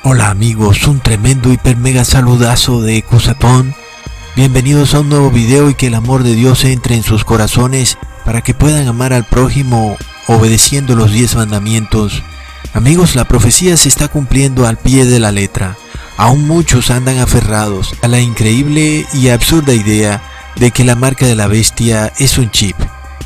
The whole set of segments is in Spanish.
Hola amigos, un tremendo hiper mega saludazo de Cusatón. Bienvenidos a un nuevo video y que el amor de Dios entre en sus corazones para que puedan amar al prójimo obedeciendo los 10 mandamientos. Amigos, la profecía se está cumpliendo al pie de la letra. Aún muchos andan aferrados a la increíble y absurda idea de que la marca de la bestia es un chip.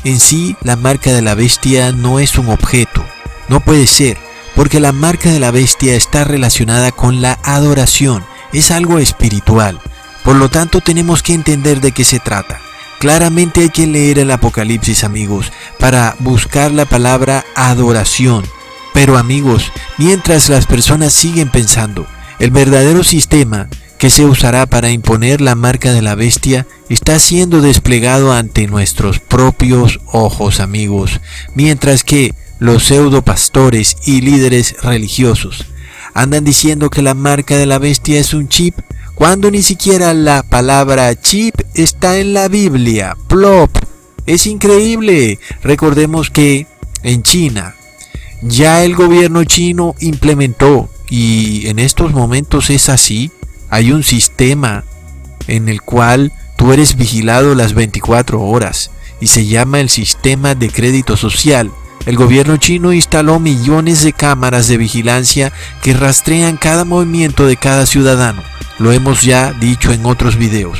En sí, la marca de la bestia no es un objeto. No puede ser, porque la marca de la bestia está relacionada con la adoración. Es algo espiritual. Por lo tanto, tenemos que entender de qué se trata. Claramente hay que leer el Apocalipsis, amigos, para buscar la palabra adoración. Pero amigos, mientras las personas siguen pensando, el verdadero sistema que se usará para imponer la marca de la bestia está siendo desplegado ante nuestros propios ojos, amigos, mientras que los pseudopastores y líderes religiosos andan diciendo que la marca de la bestia es un chip, cuando ni siquiera la palabra chip está en la Biblia. ¡Plop! Es increíble. Recordemos que en China ya el gobierno chino implementó, y en estos momentos es así, hay un sistema en el cual tú eres vigilado las 24 horas y se llama el sistema de crédito social. El gobierno chino instaló millones de cámaras de vigilancia que rastrean cada movimiento de cada ciudadano. Lo hemos ya dicho en otros videos.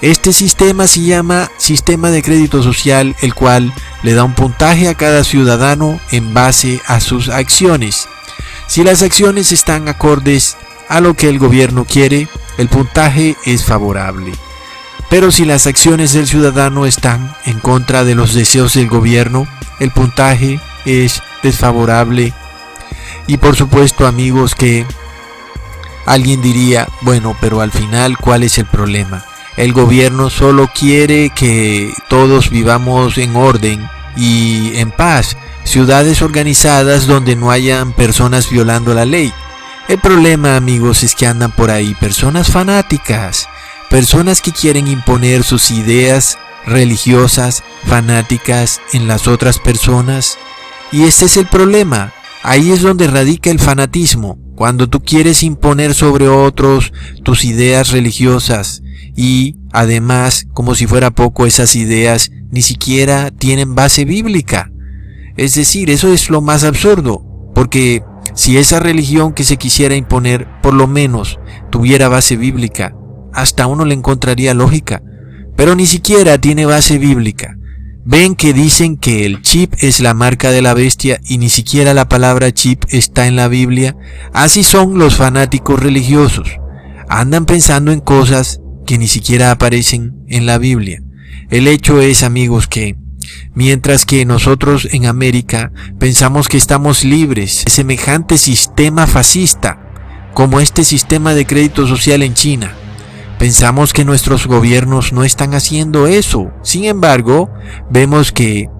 Este sistema se llama sistema de crédito social, el cual le da un puntaje a cada ciudadano en base a sus acciones. Si las acciones están acordes a lo que el gobierno quiere, el puntaje es favorable. Pero si las acciones del ciudadano están en contra de los deseos del gobierno, el puntaje es desfavorable. Y por supuesto, amigos, que alguien diría, bueno, pero al final, ¿cuál es el problema? El gobierno solo quiere que todos vivamos en orden y en paz, ciudades organizadas donde no hayan personas violando la ley. El problema, amigos, es que andan por ahí personas fanáticas, personas que quieren imponer sus ideas religiosas, fanáticas en las otras personas. Y ese es el problema. Ahí es donde radica el fanatismo, cuando tú quieres imponer sobre otros tus ideas religiosas y además, como si fuera poco, esas ideas ni siquiera tienen base bíblica. Es decir, eso es lo más absurdo, porque si esa religión que se quisiera imponer por lo menos tuviera base bíblica, hasta uno le encontraría lógica, pero ni siquiera tiene base bíblica. Ven que dicen que el chip es la marca de la bestia y ni siquiera la palabra chip está en la Biblia. Así son los fanáticos religiosos. Andan pensando en cosas que ni siquiera aparecen en la Biblia. El hecho es, amigos, que mientras que nosotros en América pensamos que estamos libres de semejante sistema fascista, como este sistema de crédito social en China, pensamos que nuestros gobiernos no están haciendo eso. Sin embargo, vemos que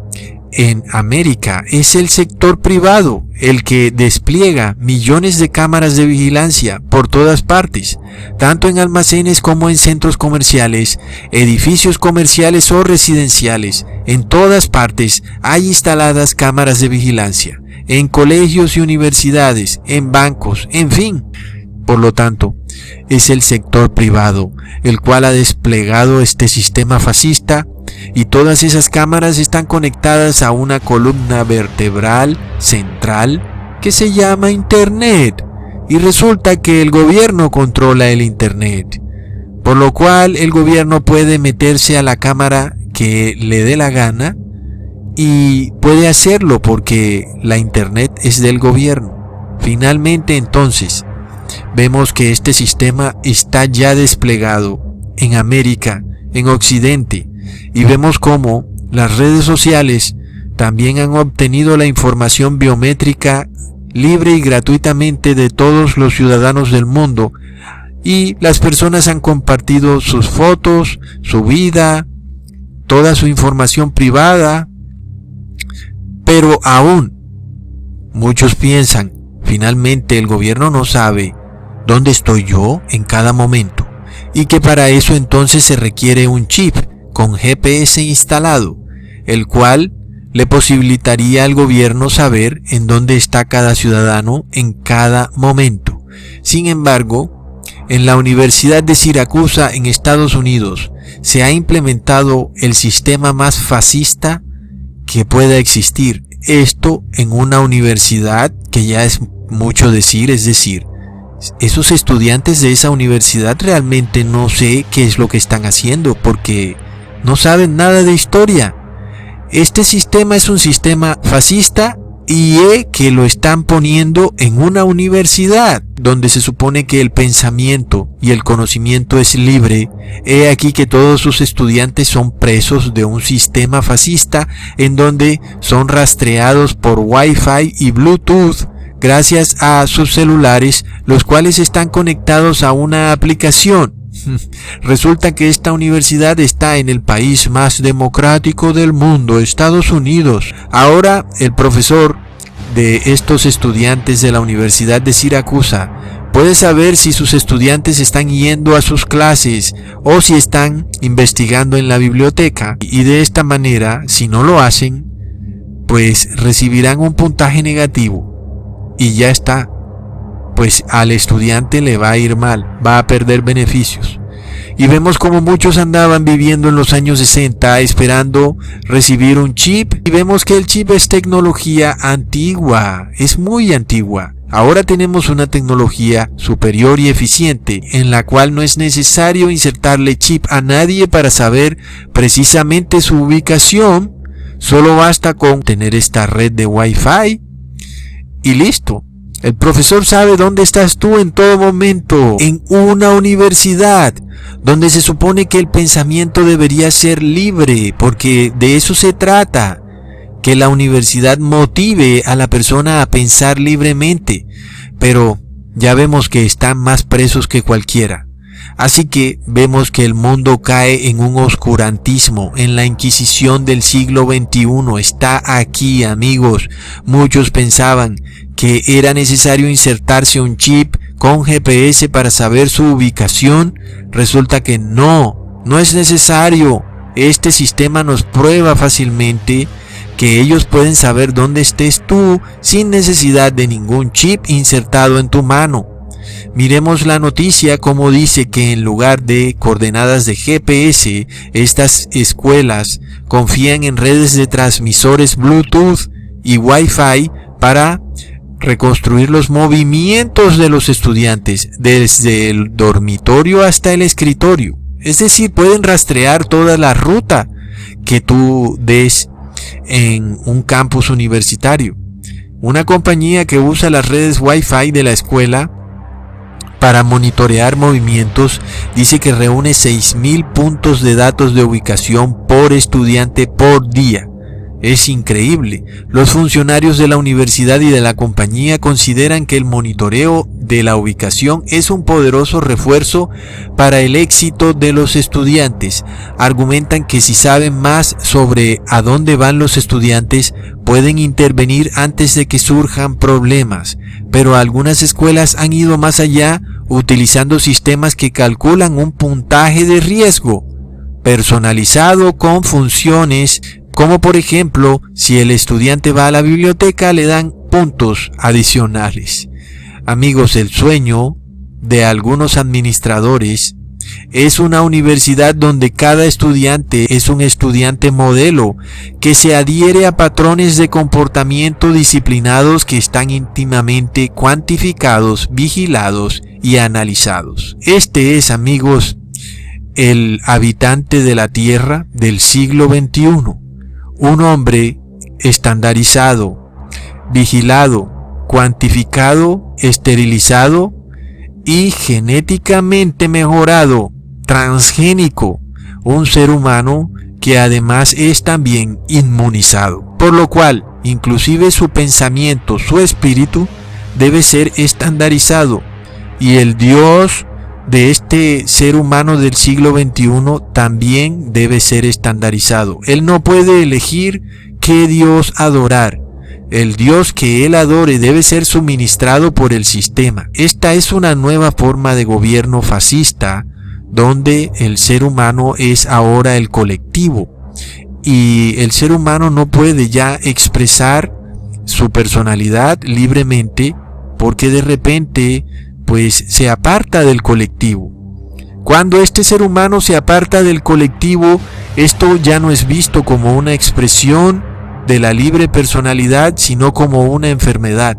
en América es el sector privado el que despliega millones de cámaras de vigilancia por todas partes, tanto en almacenes como en centros comerciales, edificios comerciales o residenciales. En todas partes hay instaladas cámaras de vigilancia, en colegios y universidades, en bancos, en fin. Por lo tanto, es el sector privado el cual ha desplegado este sistema fascista, y todas esas cámaras están conectadas a una columna vertebral central que se llama Internet, y resulta que el gobierno controla el Internet, por lo cual el gobierno puede meterse a la cámara que le dé la gana y puede hacerlo porque la Internet es del gobierno. Finalmente, entonces, vemos que este sistema está ya desplegado en América, en Occidente, y vemos cómo las redes sociales también han obtenido la información biométrica libre y gratuitamente de todos los ciudadanos del mundo, y las personas han compartido sus fotos, su vida, toda su información privada. Pero aún muchos piensan, finalmente el gobierno no sabe dónde estoy yo en cada momento, y que para eso entonces se requiere un chip con GPS instalado, el cual le posibilitaría al gobierno saber en dónde está cada ciudadano en cada momento. Sin embargo, en la Universidad de Siracusa en Estados Unidos se ha implementado el sistema más fascista que pueda existir. Esto en una universidad que ya es mucho decir, es decir, esos estudiantes de esa universidad realmente no sé qué es lo que están haciendo porque no saben nada de historia. Este sistema es un sistema fascista y que lo están poniendo en una universidad donde se supone que el pensamiento y el conocimiento es libre. He aquí que todos sus estudiantes son presos de un sistema fascista en donde son rastreados por Wi-Fi y Bluetooth gracias a sus celulares, los cuales están conectados a una aplicación. Resulta que esta universidad está en el país más democrático del mundo, Estados Unidos. Ahora el profesor de estos estudiantes de la Universidad de Siracusa puede saber si sus estudiantes están yendo a sus clases o si están investigando en la biblioteca, y de esta manera, si no lo hacen, pues recibirán un puntaje negativo y ya está. Pues al estudiante le va a ir mal, va a perder beneficios. Y vemos como muchos andaban viviendo en los años 60 esperando recibir un chip, y vemos que el chip es tecnología antigua, es muy antigua. Ahora tenemos una tecnología superior y eficiente en la cual no es necesario insertarle chip a nadie para saber precisamente su ubicación, solo basta con tener esta red de Wi-Fi y listo. El profesor sabe dónde estás tú en todo momento, en una universidad donde se supone que el pensamiento debería ser libre, porque de eso se trata, que la universidad motive a la persona a pensar libremente, pero ya vemos que están más presos que cualquiera. Así que vemos que el mundo cae en un oscurantismo, en la Inquisición del siglo XXI. Está aquí, amigos. Muchos pensaban que era necesario insertarse un chip con GPS para saber su ubicación. Resulta que no es necesario. Este sistema nos prueba fácilmente que ellos pueden saber dónde estés tú sin necesidad de ningún chip insertado en tu mano. Miremos la noticia como dice que en lugar de coordenadas de GPS, estas escuelas confían en redes de transmisores Bluetooth y Wi-Fi para reconstruir los movimientos de los estudiantes desde el dormitorio hasta el escritorio. Es decir, pueden rastrear toda la ruta que tú des en un campus universitario. Una compañía que usa las redes Wi-Fi de la escuela para monitorear movimientos dice que reúne 6,000 puntos de datos de ubicación por estudiante por día. Es increíble. Los funcionarios de la universidad y de la compañía consideran que el monitoreo de la ubicación es un poderoso refuerzo para el éxito de los estudiantes. Argumentan que si saben más sobre a dónde van los estudiantes, pueden intervenir antes de que surjan problemas. Pero algunas escuelas han ido más allá, utilizando sistemas que calculan un puntaje de riesgo personalizado con funciones como por ejemplo, si el estudiante va a la biblioteca le dan puntos adicionales. Amigos, el sueño de algunos administradores es una universidad donde cada estudiante es un estudiante modelo que se adhiere a patrones de comportamiento disciplinados que están íntimamente cuantificados, vigilados y analizados. Este es, amigos, el habitante de la Tierra del siglo XXI. Un hombre estandarizado, vigilado, cuantificado, esterilizado y genéticamente mejorado, transgénico, un ser humano que además es también inmunizado, por lo cual inclusive su pensamiento, su espíritu debe ser estandarizado, y el Dios de este ser humano del siglo XXI también debe ser estandarizado. Él no puede elegir qué Dios adorar. El Dios que él adore debe ser suministrado por el sistema. Esta es una nueva forma de gobierno fascista, donde el ser humano es ahora el colectivo, y el ser humano no puede ya expresar su personalidad libremente, porque de repente pues se aparta del colectivo. Cuando este ser humano se aparta del colectivo, esto ya no es visto como una expresión de la libre personalidad, sino como una enfermedad.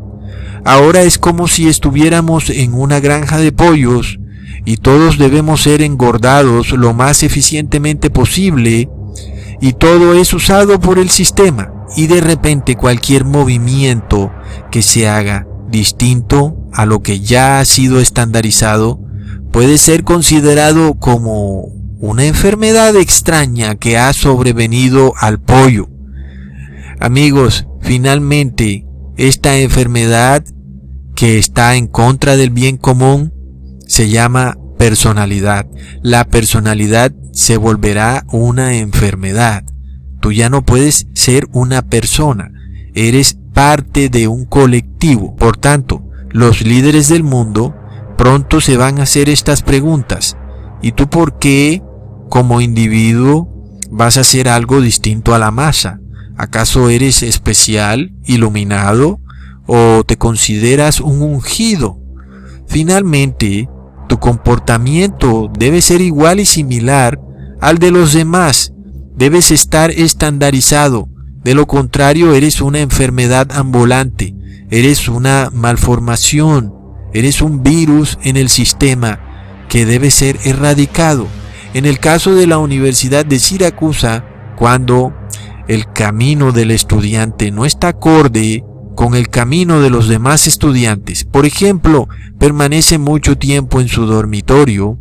Ahora es como si estuviéramos en una granja de pollos y todos debemos ser engordados lo más eficientemente posible, y todo es usado por el sistema, y de repente cualquier movimiento que se haga distinto a lo que ya ha sido estandarizado puede ser considerado como una enfermedad extraña que ha sobrevenido al pollo. Amigos, finalmente esta enfermedad que está en contra del bien común se llama personalidad. La personalidad se volverá una enfermedad. Tú ya no puedes ser una persona, eres parte de un colectivo. Por tanto, los líderes del mundo pronto se van a hacer estas preguntas. ¿Y tú por qué, como individuo, vas a hacer algo distinto a la masa? ¿Acaso eres especial, iluminado, o te consideras un ungido? Finalmente, tu comportamiento debe ser igual y similar al de los demás. Debes estar estandarizado. De lo contrario, eres una enfermedad ambulante, eres una malformación, eres un virus en el sistema que debe ser erradicado. En el caso de la Universidad de Siracusa, cuando el camino del estudiante no está acorde con el camino de los demás estudiantes, por ejemplo, permanece mucho tiempo en su dormitorio,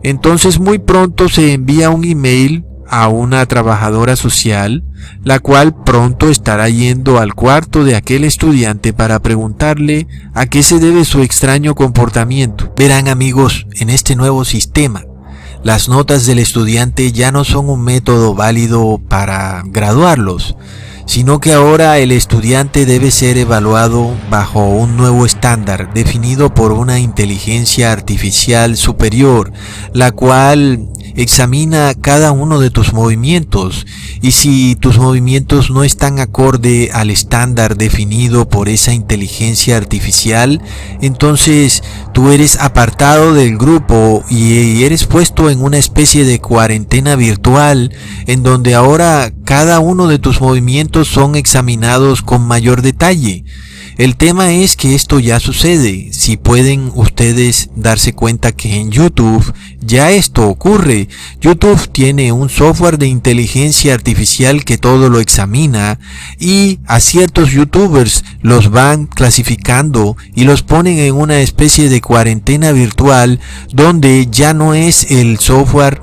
entonces muy pronto se envía un email a una trabajadora social, la cual pronto estará yendo al cuarto de aquel estudiante para preguntarle a qué se debe su extraño comportamiento. Verán, amigos, en este nuevo sistema, las notas del estudiante ya no son un método válido para graduarlos, sino que ahora el estudiante debe ser evaluado bajo un nuevo estándar definido por una inteligencia artificial superior, la cual examina cada uno de tus movimientos, y si tus movimientos no están acorde al estándar definido por esa inteligencia artificial, entonces tú eres apartado del grupo y eres puesto en una especie de cuarentena virtual, en donde ahora cada uno de tus movimientos son examinados con mayor detalle. El tema es que esto ya sucede. Si pueden ustedes darse cuenta que en YouTube ya esto ocurre. YouTube tiene un software de inteligencia artificial que todo lo examina, y a ciertos youtubers los van clasificando y los ponen en una especie de cuarentena virtual, donde ya no es el software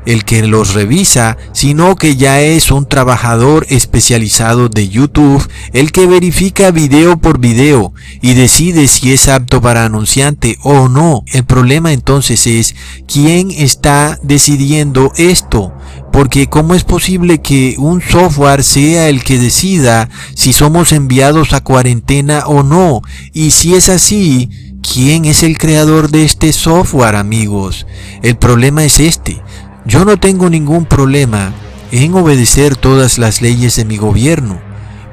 el que los revisa, sino que ya es un trabajador especializado de YouTube el que verifica video por video y decide si es apto para anunciante o no. El problema entonces es quién está decidiendo esto, porque ¿cómo es posible que un software sea el que decida si somos enviados a cuarentena o no? Y si es así, ¿quién es el creador de este software, amigos? El problema es este. Yo no tengo ningún problema en obedecer todas las leyes de mi gobierno,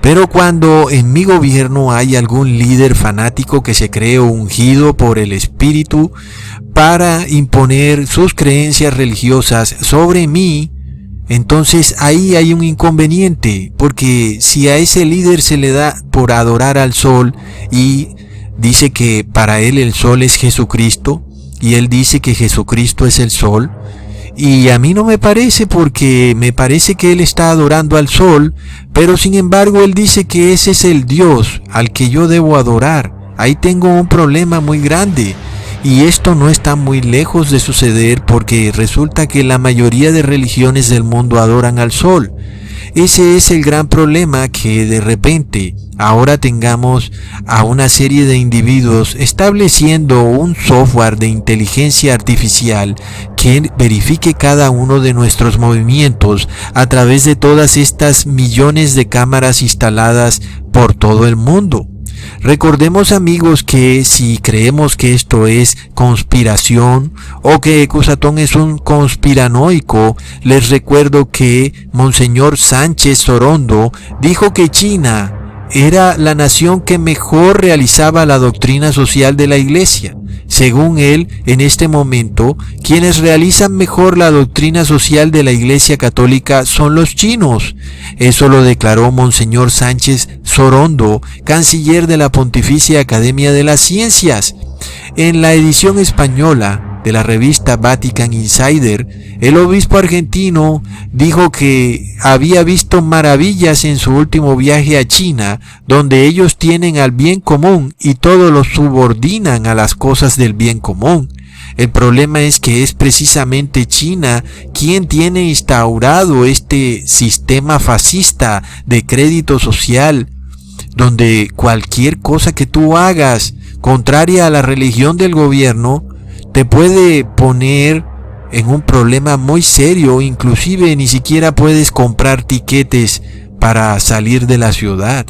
pero cuando en mi gobierno hay algún líder fanático que se cree ungido por el Espíritu para imponer sus creencias religiosas sobre mí, entonces ahí hay un inconveniente, porque si a ese líder se le da por adorar al sol y dice que para él el sol es Jesucristo, y él dice que Jesucristo es el sol, y a mí no me parece, porque me parece que él está adorando al sol, pero sin embargo él dice que ese es el Dios al que yo debo adorar. Ahí tengo un problema muy grande, y esto no está muy lejos de suceder, porque resulta que la mayoría de religiones del mundo adoran al sol. Ese es el gran problema, que de repente ahora tengamos a una serie de individuos estableciendo un software de inteligencia artificial que verifique cada uno de nuestros movimientos a través de todas estas millones de cámaras instaladas por todo el mundo. Recordemos, amigos, que si creemos que esto es conspiración o que Cusatón es un conspiranoico, les recuerdo que Monseñor Sánchez Sorondo dijo que China era la nación que mejor realizaba la doctrina social de la Iglesia. Según él, en este momento, quienes realizan mejor la doctrina social de la Iglesia Católica son los chinos. Eso lo declaró Monseñor Sánchez Sorondo, canciller de la Pontificia Academia de las Ciencias. En la edición española de la revista Vatican Insider, el obispo argentino dijo que había visto maravillas en su último viaje a China, donde ellos tienen al bien común y todo lo subordinan a las cosas del bien común. El problema es que es precisamente China quien tiene instaurado este sistema fascista de crédito social, donde cualquier cosa que tú hagas contraria a la religión del gobierno te puede poner en un problema muy serio. Inclusive ni siquiera puedes comprar tiquetes para salir de la ciudad.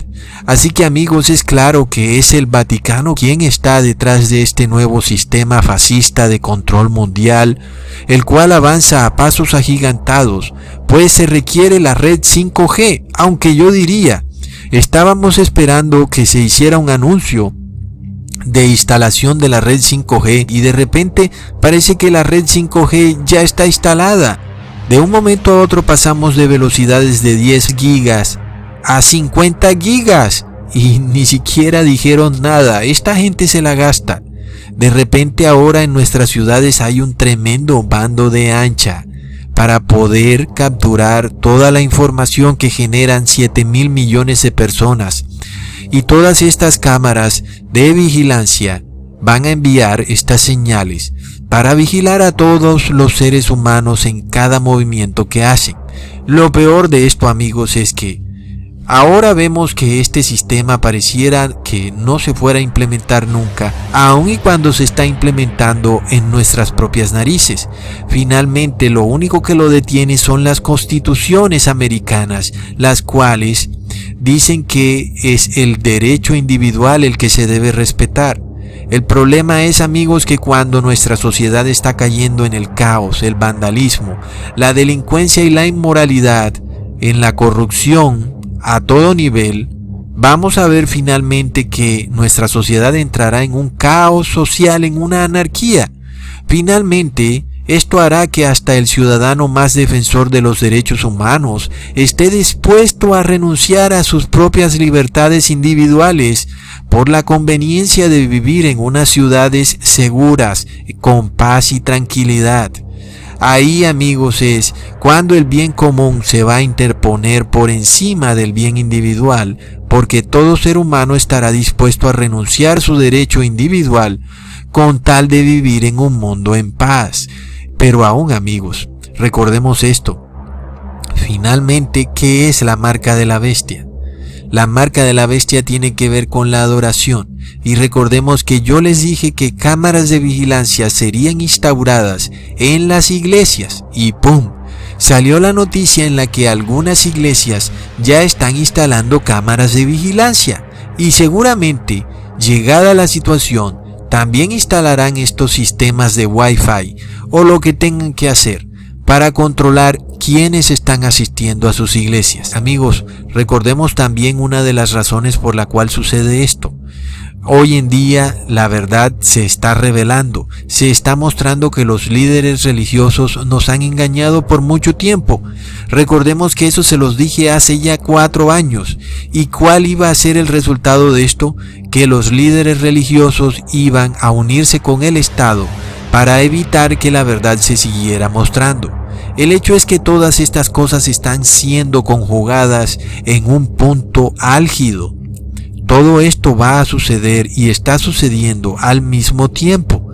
Así que, amigos, es claro que es el Vaticano quien está detrás de este nuevo sistema fascista de control mundial, el cual avanza a pasos agigantados, pues se requiere la red 5G, aunque yo diría, estábamos esperando que se hiciera un anuncio de instalación de la red 5G y de repente parece que la red 5G ya está instalada. De un momento a otro pasamos de velocidades de 10 gigas a 50 gigas y ni siquiera dijeron nada. Esta gente se la gasta. De repente ahora en nuestras ciudades hay un tremendo bando de ancha para poder capturar toda la información que generan 7.000 millones de personas. Y todas estas cámaras de vigilancia van a enviar estas señales para vigilar a todos los seres humanos en cada movimiento que hacen. Lo peor de esto, amigos, es que ahora vemos que este sistema pareciera que no se fuera a implementar nunca, aun y cuando se está implementando en nuestras propias narices. Finalmente, lo único que lo detiene son las constituciones americanas, las cuales dicen que es el derecho individual el que se debe respetar. El problema es, amigos, que cuando nuestra sociedad está cayendo en el caos, el vandalismo, la delincuencia y la inmoralidad, en la corrupción a todo nivel, vamos a ver finalmente que nuestra sociedad entrará en un caos social, en una anarquía. Finalmente, esto hará que hasta el ciudadano más defensor de los derechos humanos esté dispuesto a renunciar a sus propias libertades individuales por la conveniencia de vivir en unas ciudades seguras, con paz y tranquilidad. Ahí, amigos, es cuando el bien común se va a interponer por encima del bien individual, porque todo ser humano estará dispuesto a renunciar su derecho individual con tal de vivir en un mundo en paz. Pero aún, amigos, recordemos esto. Finalmente, ¿qué es la marca de la bestia? La marca de la bestia tiene que ver con la adoración. Y recordemos que yo les dije que cámaras de vigilancia serían instauradas en las iglesias. Y ¡pum! Salió la noticia en la que algunas iglesias ya están instalando cámaras de vigilancia. Y seguramente, llegada la situación, también instalarán estos sistemas de Wi-Fi o lo que tengan que hacer para controlar quiénes están asistiendo a sus iglesias. Amigos, recordemos también una de las razones por la cual sucede esto. Hoy en día la verdad se está revelando, se está mostrando que los líderes religiosos nos han engañado por mucho tiempo. Recordemos que eso se los dije hace ya 4 años. ¿Y cuál iba a ser el resultado de esto? Que los líderes religiosos iban a unirse con el Estado para evitar que la verdad se siguiera mostrando. El hecho es que todas estas cosas están siendo conjugadas en un punto álgido. Todo esto va a suceder y está sucediendo al mismo tiempo.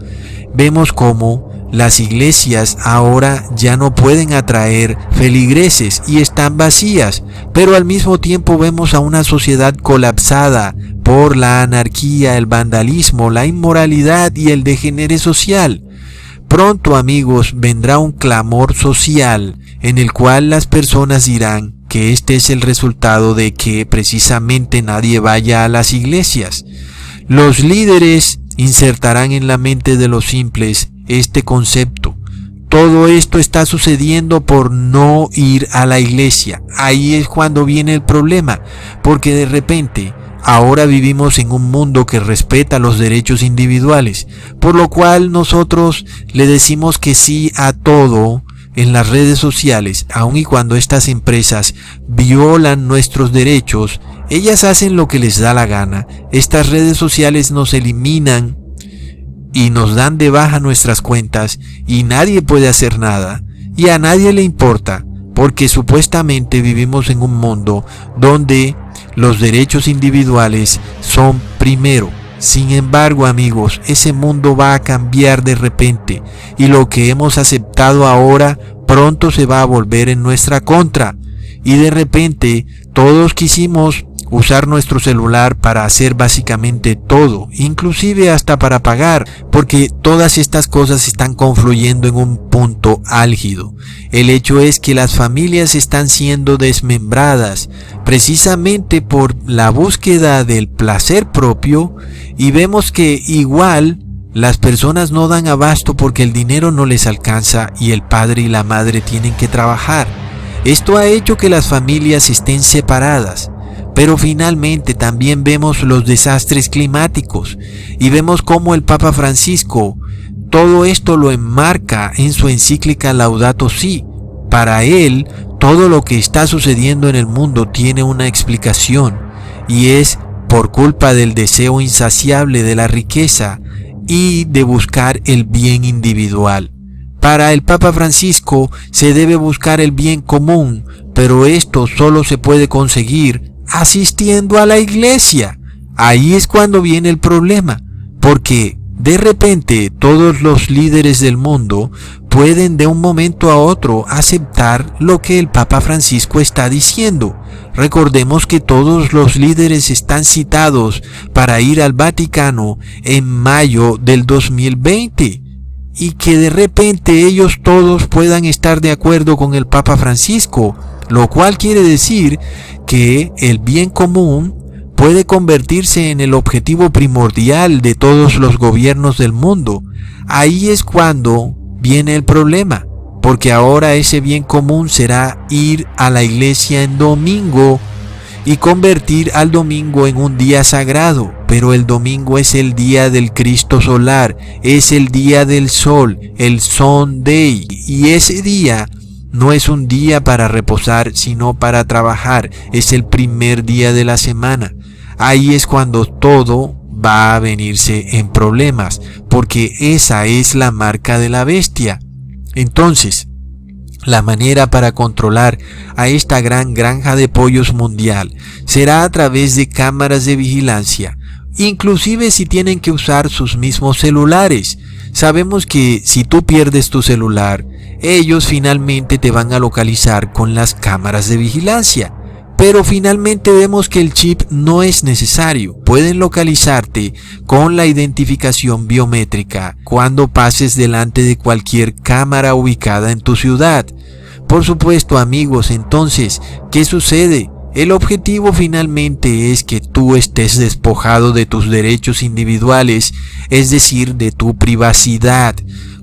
Vemos cómo las iglesias ahora ya no pueden atraer feligreses y están vacías, pero al mismo tiempo vemos a una sociedad colapsada por la anarquía, el vandalismo, la inmoralidad y el degenere social. Pronto, amigos, vendrá un clamor social en el cual las personas dirán que este es el resultado de que precisamente nadie vaya a las iglesias. Los líderes insertarán en la mente de los simples este concepto. Todo esto está sucediendo por no ir a la iglesia. Ahí es cuando viene el problema, porque de repente Ahora vivimos en un mundo que respeta los derechos individuales, por lo cual nosotros le decimos que sí a todo en las redes sociales, aun y cuando estas empresas violan nuestros derechos, ellas hacen lo que les da la gana. Estas redes sociales nos eliminan y nos dan de baja nuestras cuentas y nadie puede hacer nada y a nadie le importa, porque supuestamente vivimos en un mundo donde los derechos individuales son primero. Sin embargo, amigos, ese mundo va a cambiar de repente y lo que hemos aceptado ahora pronto se va a volver en nuestra contra. Y de repente todos quisimos usar nuestro celular para hacer básicamente todo, inclusive hasta para pagar, porque todas estas cosas están confluyendo en un punto álgido. El hecho es que las familias están siendo desmembradas precisamente por la búsqueda del placer propio, y vemos que igual las personas no dan abasto porque el dinero no les alcanza y el padre y la madre tienen que trabajar. Esto ha hecho que las familias estén separadas. Pero finalmente también vemos los desastres climáticos y vemos cómo el Papa Francisco todo esto lo enmarca en su encíclica Laudato Si. Para él, todo lo que está sucediendo en el mundo tiene una explicación y es por culpa del deseo insaciable de la riqueza y de buscar el bien individual. Para el Papa Francisco se debe buscar el bien común, pero esto solo se puede conseguir asistiendo a la iglesia. Ahí es cuando viene el problema, porque de repente todos los líderes del mundo pueden de un momento a otro aceptar lo que el Papa Francisco está diciendo. Recordemos que todos los líderes están citados para ir al Vaticano en mayo del 2020 y que de repente ellos todos puedan estar de acuerdo con el Papa Francisco, lo cual quiere decir que el bien común puede convertirse en el objetivo primordial de todos los gobiernos del mundo. Ahí es cuando viene el problema, porque ahora ese bien común será ir a la iglesia en domingo y convertir al domingo en un día sagrado. Pero el domingo es el día del Cristo solar, es el día del sol, el Sunday, y ese día no es un día para reposar, sino para trabajar. Es el primer día de la semana. Ahí es cuando todo va a venirse en problemas, porque esa es la marca de la bestia. Entonces, la manera para controlar a esta gran granja de pollos mundial será a través de cámaras de vigilancia, inclusive si tienen que usar sus mismos celulares. Sabemos que si tú pierdes tu celular, ellos finalmente te van a localizar con las cámaras de vigilancia. Pero finalmente vemos que el chip no es necesario. Pueden localizarte con la identificación biométrica cuando pases delante de cualquier cámara ubicada en tu ciudad. Por supuesto, amigos, entonces, ¿qué sucede? El objetivo finalmente es que tú estés despojado de tus derechos individuales, es decir, de tu privacidad.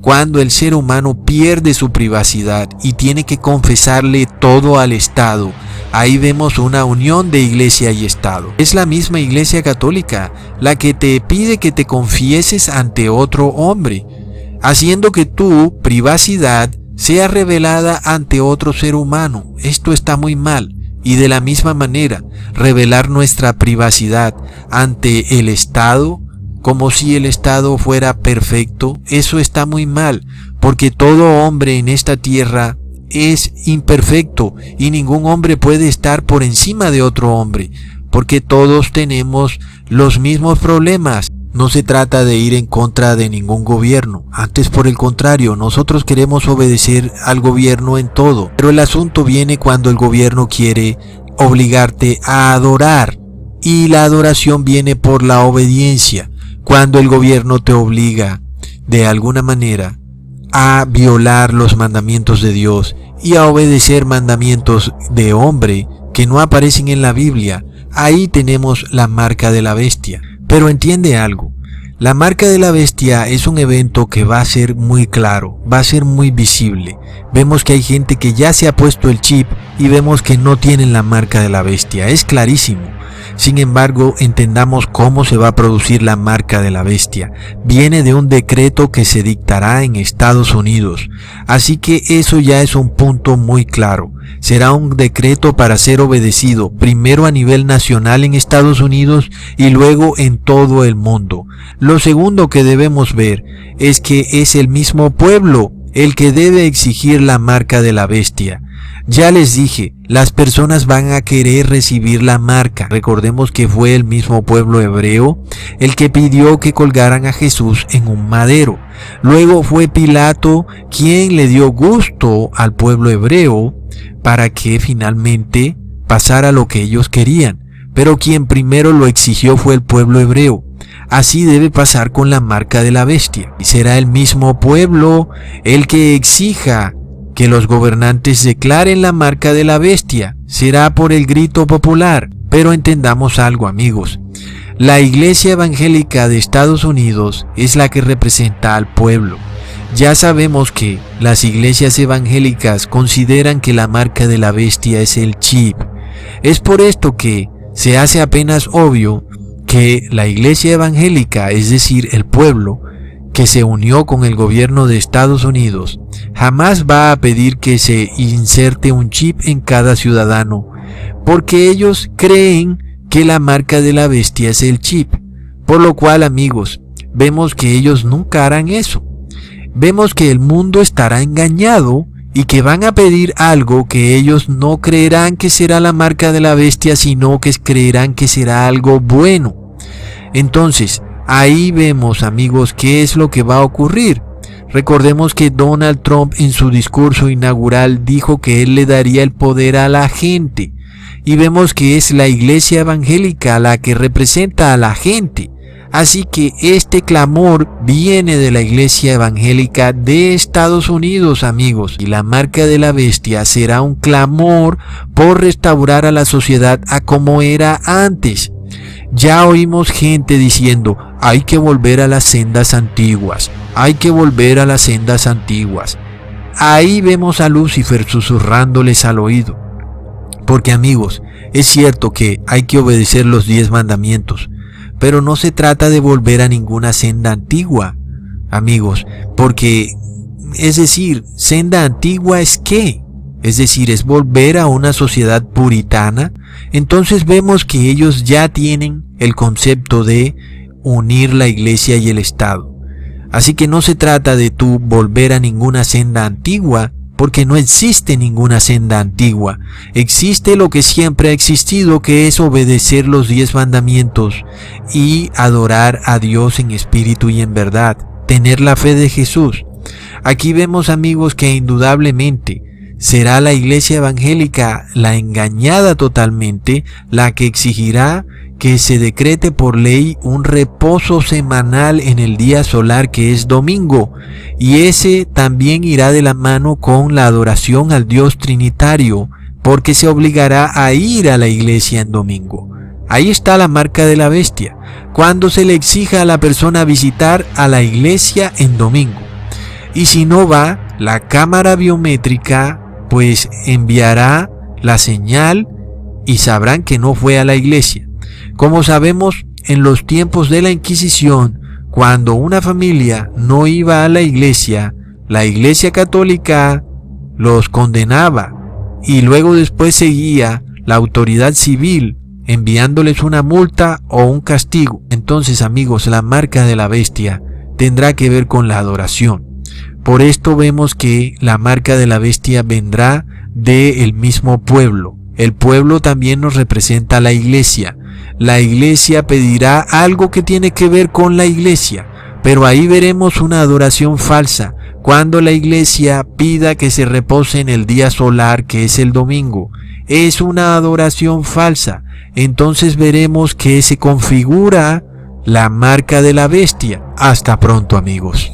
Cuando el ser humano pierde su privacidad y tiene que confesarle todo al Estado, ahí vemos una unión de iglesia y Estado. Es la misma Iglesia Católica la que te pide que te confieses ante otro hombre, haciendo que tu privacidad sea revelada ante otro ser humano. Esto está muy mal. Y de la misma manera, revelar nuestra privacidad ante el Estado, como si el Estado fuera perfecto, eso está muy mal, porque todo hombre en esta tierra es imperfecto y ningún hombre puede estar por encima de otro hombre, porque todos tenemos los mismos problemas. No se trata de ir en contra de ningún gobierno, antes por el contrario, nosotros queremos obedecer al gobierno en todo, pero el asunto viene cuando el gobierno quiere obligarte a adorar, y la adoración viene por la obediencia. Cuando el gobierno te obliga de alguna manera a violar los mandamientos de Dios y a obedecer mandamientos de hombre que no aparecen en la Biblia, ahí tenemos la marca de la bestia. Pero entiende algo, la marca de la bestia es un evento que va a ser muy claro, va a ser muy visible. Vemos que hay gente que ya se ha puesto el chip y vemos que no tienen la marca de la bestia, es clarísimo. Sin embargo, entendamos cómo se va a producir la marca de la bestia. Viene de un decreto que se dictará en Estados Unidos. Así que eso ya es un punto muy claro. Será un decreto para ser obedecido, primero a nivel nacional en Estados Unidos y luego en todo el mundo. Lo segundo que debemos ver es que es el mismo pueblo el que debe exigir la marca de la bestia. Ya les dije, las personas van a querer recibir la marca. Recordemos que fue el mismo pueblo hebreo el que pidió que colgaran a Jesús en un madero. Luego fue Pilato quien le dio gusto al pueblo hebreo para que finalmente pasara lo que ellos querían. Pero quien primero lo exigió fue el pueblo hebreo. Así debe pasar con la marca de la bestia. Y será el mismo pueblo el que exija que los gobernantes declaren la marca de la bestia. Será por el grito popular. Pero entendamos algo, amigos. La Iglesia Evangélica de Estados Unidos es la que representa al pueblo. Ya sabemos que las iglesias evangélicas consideran que la marca de la bestia es el chip. Es por esto que se hace apenas obvio que la iglesia evangélica, es decir, el pueblo que se unió con el gobierno de Estados Unidos, jamás va a pedir que se inserte un chip en cada ciudadano, porque ellos creen que la marca de la bestia es el chip. Por lo cual, amigos, vemos que ellos nunca harán eso. Vemos que el mundo estará engañado y que van a pedir algo que ellos no creerán que será la marca de la bestia, sino que creerán que será algo bueno. Entonces, ahí vemos, amigos, qué es lo que va a ocurrir. Recordemos que Donald Trump en su discurso inaugural dijo que él le daría el poder a la gente. Y vemos que es la iglesia evangélica la que representa a la gente. Así que este clamor viene de la iglesia evangélica de Estados Unidos, amigos. Y la marca de la bestia será un clamor por restaurar a la sociedad a como era antes. Ya oímos gente diciendo, hay que volver a las sendas antiguas, hay que volver a las sendas antiguas. Ahí vemos a Lucifer susurrándoles al oído. Porque, amigos, es cierto que hay que obedecer los 10 mandamientos, pero no se trata de volver a ninguna senda antigua, amigos, porque, es decir, senda antigua es ¿qué? Es decir, es volver a una sociedad puritana. Entonces vemos que ellos ya tienen el concepto de unir la iglesia y el Estado. Así que no se trata de tú volver a ninguna senda antigua, porque no existe ninguna senda antigua. Existe lo que siempre ha existido, que es obedecer los 10 mandamientos y adorar a Dios en espíritu y en verdad, tener la fe de Jesús. Aquí vemos, amigos, que indudablemente será la iglesia evangélica la engañada totalmente, la que exigirá que se decrete por ley un reposo semanal en el día solar, que es domingo, y ese también irá de la mano con la adoración al Dios Trinitario, porque se obligará a ir a la iglesia en domingo. Ahí está la marca de la bestia, cuando se le exija a la persona visitar a la iglesia en domingo. Y si no va, la cámara biométrica pues enviará la señal y sabrán que no fue a la iglesia. Como sabemos, en los tiempos de la Inquisición, cuando una familia no iba a la iglesia católica los condenaba y luego después seguía la autoridad civil enviándoles una multa o un castigo. Entonces, amigos, la marca de la bestia tendrá que ver con la adoración. Por esto vemos que la marca de la bestia vendrá del mismo pueblo. El pueblo también nos representa a la iglesia. La iglesia pedirá algo que tiene que ver con la iglesia, pero ahí veremos una adoración falsa, cuando la iglesia pida que se repose en el día solar, que es el domingo. Es una adoración falsa. Entonces veremos que se configura la marca de la bestia. Hasta pronto, amigos.